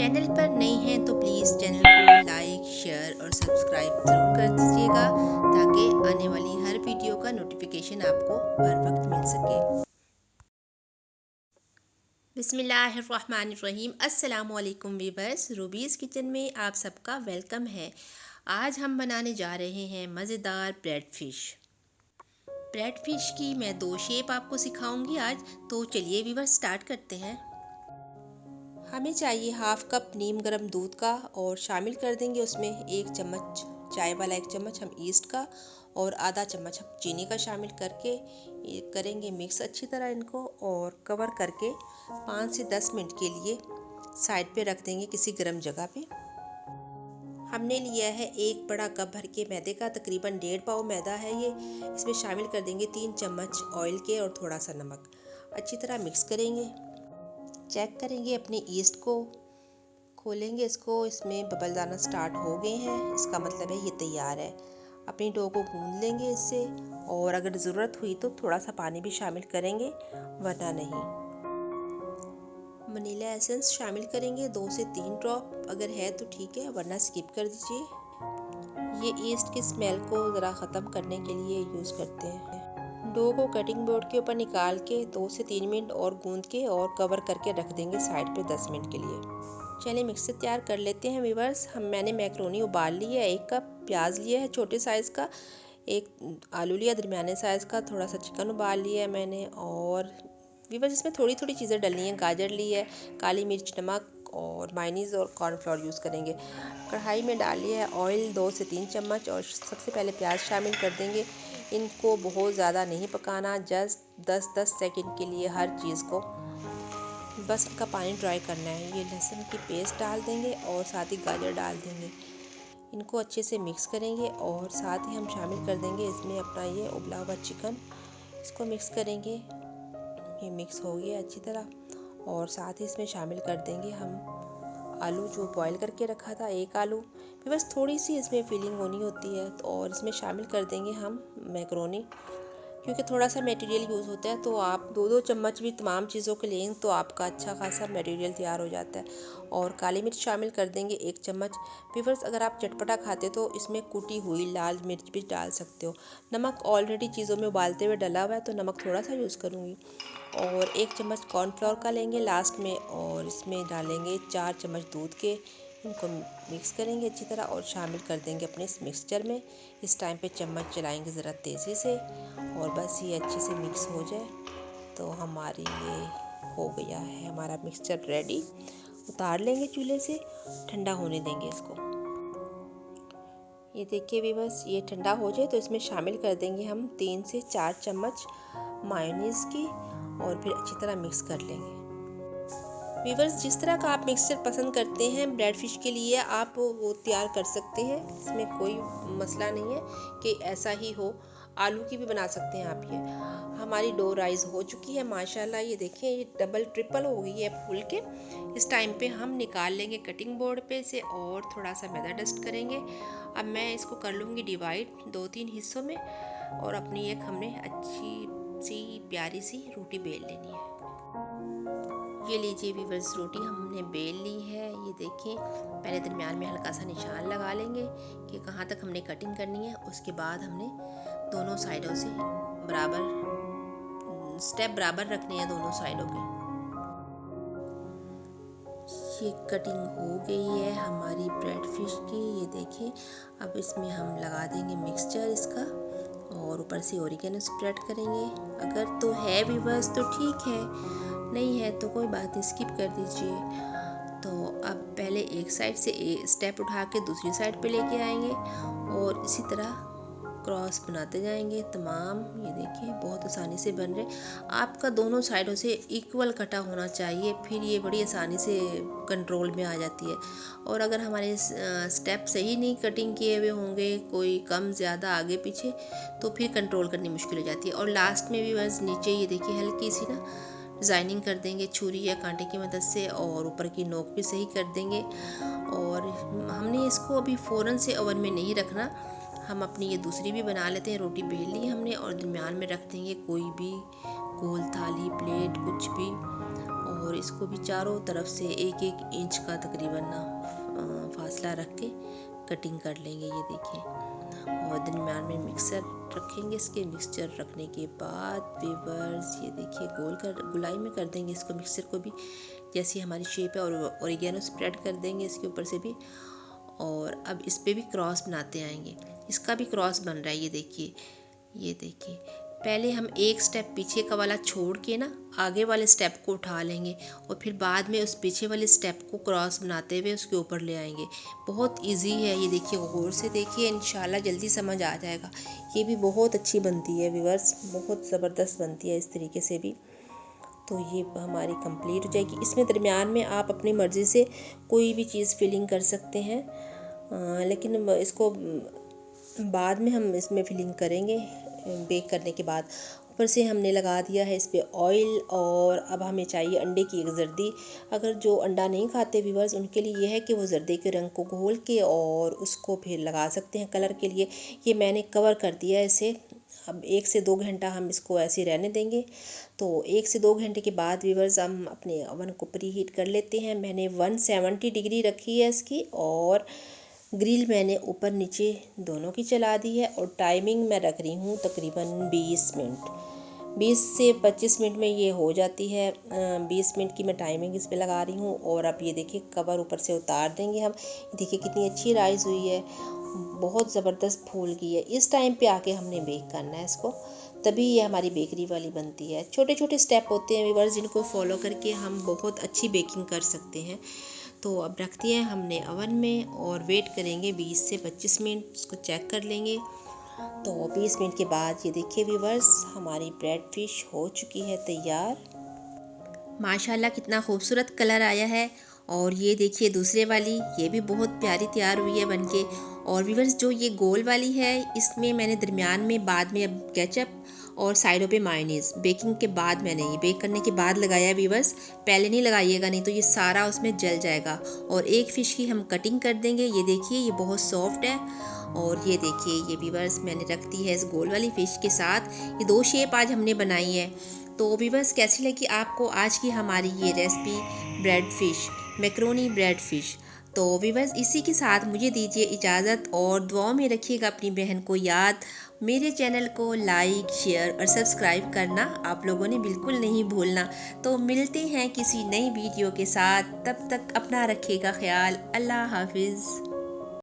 Channel पर नए हैं तो प्लीज़ चैनल को लाइक, शेयर और सब्सक्राइब ज़रूर कर दीजिएगा ताकि आने वाली हर वीडियो का नोटिफिकेशन आपको हर वक्त मिल सके। बिस्मिल्लाहिर्रहमानिर्रहीम। अस्सलाम वालेकुम वीवर्स, रूबीज़ किचन में आप सबका वेलकम है। आज हम बनाने जा रहे हैं मज़ेदार ब्रेड फ़िश की मैं 2 शेप आपको सिखाऊंगी आज। तो चलिए वीवर्स स्टार्ट करते हैं। हमें चाहिए हाफ़ कप नीम गर्म दूध का और शामिल कर देंगे उसमें 1 चम्मच चाय वाला 1 चम्मच हम ईस्ट का और आधा चम्मच हम चीनी का शामिल करके करेंगे मिक्स अच्छी तरह इनको और कवर करके 5 से 10 मिनट के लिए साइड पे रख देंगे किसी गर्म जगह पे। हमने लिया है 1 बड़ा कप भर के मैदे का, तकरीबन 1.5 पाव मैदा है ये। इसमें शामिल कर देंगे 3 चम्मच ऑयल के और थोड़ा सा नमक। अच्छी तरह मिक्स करेंगे। चेक करेंगे अपने ईस्ट को, खोलेंगे इसको, इसमें बबल आना स्टार्ट हो गए हैं, इसका मतलब है ये तैयार है। अपनी डो को गूंद लेंगे इससे और अगर ज़रूरत हुई तो थोड़ा सा पानी भी शामिल करेंगे, वरना नहीं। वनीला एसेंस शामिल करेंगे 2 से 3 ड्रॉप, अगर है तो ठीक है वरना स्किप कर दीजिए। ये ईस्ट की स्मेल को ज़रा ख़त्म करने के लिए यूज़ करते हैं। डो को कटिंग बोर्ड के ऊपर निकाल के 2 से 3 मिनट और गूंद के और कवर करके रख देंगे साइड पे 10 मिनट के लिए। चलिए मिक्सर तैयार कर लेते हैं वीवर्स। मैंने मैक्रोनी उबाल ली है, 1 कप प्याज लिया है छोटे साइज़ का, 1 आलू लिया दरमियाने साइज़ का, थोड़ा सा चिकन उबाल लिया है मैंने और वीवर्स इसमें थोड़ी थोड़ी चीज़ें डलनी है। गाजर ली है, काली मिर्च, नमक और मायोनीज़ और कॉर्नफ्लोर यूज़ करेंगे। कढ़ाई में डाल लिया है ऑयल 2 से 3 चम्मच और सबसे पहले प्याज शामिल कर देंगे। इनको बहुत ज़्यादा नहीं पकाना, जस्ट 10-10 सेकंड के लिए हर चीज़ को बस इनका पानी ड्राई करना है। ये लहसुन की पेस्ट डाल देंगे और साथ ही गाजर डाल देंगे। इनको अच्छे से मिक्स करेंगे और साथ ही हम शामिल कर देंगे इसमें अपना ये उबला हुआ चिकन। इसको मिक्स करेंगे, ये मिक्स हो गया अच्छी तरह और साथ ही इसमें शामिल कर देंगे हम आलू जो बॉईल करके रखा था, 1 आलू। फिर बस थोड़ी सी इसमें फीलिंग होनी होती है तो और इसमें शामिल कर देंगे हम मैक्रोनी, क्योंकि थोड़ा सा मटेरियल यूज़ होता है तो आप 2-2 चम्मच भी तमाम चीज़ों के लें तो आपका अच्छा खासा मटेरियल तैयार हो जाता है। और काली मिर्च शामिल कर देंगे 1 चम्मच। व्यूअर्स अगर आप चटपटा खाते तो इसमें कुटी हुई लाल मिर्च भी डाल सकते हो। नमक ऑलरेडी चीज़ों में उबालते हुए डला हुआ है तो नमक थोड़ा सा यूज़ करूँगी। और 1 चम्मच कॉर्नफ्लोर का लेंगे लास्ट में और इसमें डालेंगे 4 चम्मच दूध के। इनको मिक्स करेंगे अच्छी तरह और शामिल कर देंगे अपने इस मिक्सचर में। इस टाइम पे चम्मच चलाएंगे ज़रा तेज़ी से और बस ये अच्छे से मिक्स हो जाए तो हमारी ये हो गया है हमारा मिक्सचर रेडी। उतार लेंगे चूल्हे से, ठंडा होने देंगे इसको। ये देखिए व्यूअर्स, ये ठंडा हो जाए तो इसमें शामिल कर देंगे हम 3 से 4 चम्मच मायोनीज़ की और फिर अच्छी तरह मिक्स कर लेंगे। व्यूअर्स जिस तरह का आप मिक्सचर पसंद करते हैं ब्रेड फिश के लिए आप वो तैयार कर सकते हैं, इसमें कोई मसला नहीं है कि ऐसा ही हो। आलू की भी बना सकते हैं आप। ये हमारी डो राइस हो चुकी है माशाल्लाह। ये देखें ये डबल ट्रिपल हो गई है फूल के। इस टाइम पे हम निकाल लेंगे कटिंग बोर्ड पे से और थोड़ा सा मैदा डस्ट करेंगे। अब मैं इसको कर लूँगी डिवाइड 2-3 हिस्सों में और अपनी एक हमने अच्छी सी प्यारी सी रोटी बेल लेनी है। ये लीजिए व्यूअर्स, रोटी हमने बेल ली है। ये देखें, पहले दरमियान में हल्का सा निशान लगा लेंगे कि कहाँ तक हमने कटिंग करनी है। उसके बाद हमने दोनों साइडों से बराबर स्टेप बराबर रखने हैं दोनों साइडों के। ये कटिंग हो गई है हमारी ब्रेड फिश की। ये देखें, अब इसमें हम लगा देंगे मिक्सचर इसका और ऊपर से ओरिगेनो स्प्रेड करेंगे। अगर तो है व्यूअर्स तो ठीक है, नहीं है तो कोई बात नहीं, स्किप कर दीजिए। तो अब पहले एक साइड से स्टेप उठा के दूसरी साइड पे लेके आएंगे और इसी तरह क्रॉस बनाते जाएंगे तमाम। ये देखिए बहुत आसानी से बन रहे। आपका दोनों साइडों से इक्वल कटा होना चाहिए, फिर ये बड़ी आसानी से कंट्रोल में आ जाती है। और अगर हमारे स्टेप सही नहीं कटिंग किए हुए होंगे, कोई कम ज़्यादा आगे पीछे, तो फिर कंट्रोल करनी मुश्किल हो जाती है। और लास्ट में भी बस नीचे ये देखिए हल्की सी ना डिज़ाइनिंग कर देंगे छुरी या कांटे की मदद से और ऊपर की नोक भी सही कर देंगे। और हमने इसको अभी फ़ौरन से ओवन में नहीं रखना, हम अपनी ये दूसरी भी बना लेते हैं। रोटी बेल ली हमने और दरमियान में रख देंगे कोई भी गोल थाली प्लेट कुछ भी और इसको भी चारों तरफ से 1-1 इंच का तकरीबन फासला रख के कटिंग कर लेंगे। ये देखिए, और दरमियान में मिक्सर रखेंगे। इसके मिक्सचर रखने के बाद वीवर्स ये देखिए गुलाई में कर देंगे इसको, मिक्सचर को भी जैसी हमारी शेप है, और ओरिगेनो स्प्रेड कर देंगे इसके ऊपर से भी। और अब इस पे भी क्रॉस बनाते आएंगे। इसका भी क्रॉस बन रहा है, ये देखिए। पहले हम एक स्टेप पीछे का वाला छोड़ के ना आगे वाले स्टेप को उठा लेंगे, और फिर बाद में उस पीछे वाले स्टेप को क्रॉस बनाते हुए उसके ऊपर ले आएंगे। बहुत इजी है, ये देखिए, गौर से देखिए, इंशाल्लाह जल्दी समझ आ जाएगा। ये भी बहुत अच्छी बनती है व्यूअर्स, बहुत ज़बरदस्त बनती है इस तरीके से भी। तो ये हमारी कंप्लीट हो जाएगी। इसमें दरमियान में आप अपनी मर्ज़ी से कोई भी चीज़ फिलिंग कर सकते हैं, लेकिन इसको बाद में हम इसमें फिलिंग करेंगे बेक करने के बाद। ऊपर से हमने लगा दिया है इस पर ऑयल, और अब हमें चाहिए अंडे की एक जर्दी। अगर जो अंडा नहीं खाते व्यूअर्स, उनके लिए यह है कि वो जर्दे के रंग को घोल के और उसको फिर लगा सकते हैं कलर के लिए। ये मैंने कवर कर दिया है इसे। अब 1 से 2 घंटा हम इसको ऐसे रहने देंगे। तो 1 से 2 घंटे के बाद व्यूअर्स हम अपने ओवन को प्री हीट कर लेते हैं। मैंने 170 डिग्री रखी है इसकी, और ग्रिल मैंने ऊपर नीचे दोनों की चला दी है, और टाइमिंग मैं रख रही हूँ तकरीबन 20 मिनट। 20 से 25 मिनट में ये हो जाती है। 20 मिनट की मैं टाइमिंग इस पे लगा रही हूँ। और अब ये देखिए कवर ऊपर से उतार देंगे हम। देखिए कितनी अच्छी राइस हुई है, बहुत ज़बरदस्त फूल गई है। इस टाइम पे आके हमने बेक करना है इसको, तभी ये हमारी बेकरी वाली बनती है। छोटे छोटे स्टेप होते हैं व्यूअर्स, जिनको फॉलो करके हम बहुत अच्छी बेकिंग कर सकते हैं। तो अब रख दिया है हमने ओवन में, और वेट करेंगे 20 से 25 मिनट। इसको चेक कर लेंगे। तो 20 मिनट के बाद ये देखिए व्यूअर्स, हमारी ब्रेड फिश हो चुकी है तैयार। माशाल्लाह कितना खूबसूरत कलर आया है। और ये देखिए दूसरे वाली, ये भी बहुत प्यारी तैयार हुई है बनके। और व्यूअर्स जो ये गोल वाली है, इसमें मैंने दरमियान में बाद में अब केचप और साइडों पे मायोनीज़ बेकिंग के बाद, मैंने ये बेक करने के बाद लगाया व्यूअर्स। पहले नहीं लगाइएगा, नहीं तो ये सारा उसमें जल जाएगा। और एक फ़िश की हम कटिंग कर देंगे। ये देखिए ये बहुत सॉफ्ट है। और ये देखिए ये व्यूअर्स मैंने रख दी है इस गोल वाली फ़िश के साथ। ये 2 शेप आज हमने बनाई है। तो व्यूअर्स कैसी लगी आपको आज की हमारी ये recipe bread fish, macaroni bread fish. तो व्यूअर्स इसी के साथ मुझे दीजिए इजाज़त, और दुआ में रखिएगा अपनी बहन को याद। मेरे चैनल को लाइक, शेयर और सब्सक्राइब करना आप लोगों ने बिल्कुल नहीं भूलना। तो मिलते हैं किसी नई वीडियो के साथ, तब तक अपना रखिएगा ख्याल। अल्लाह हाफिज़।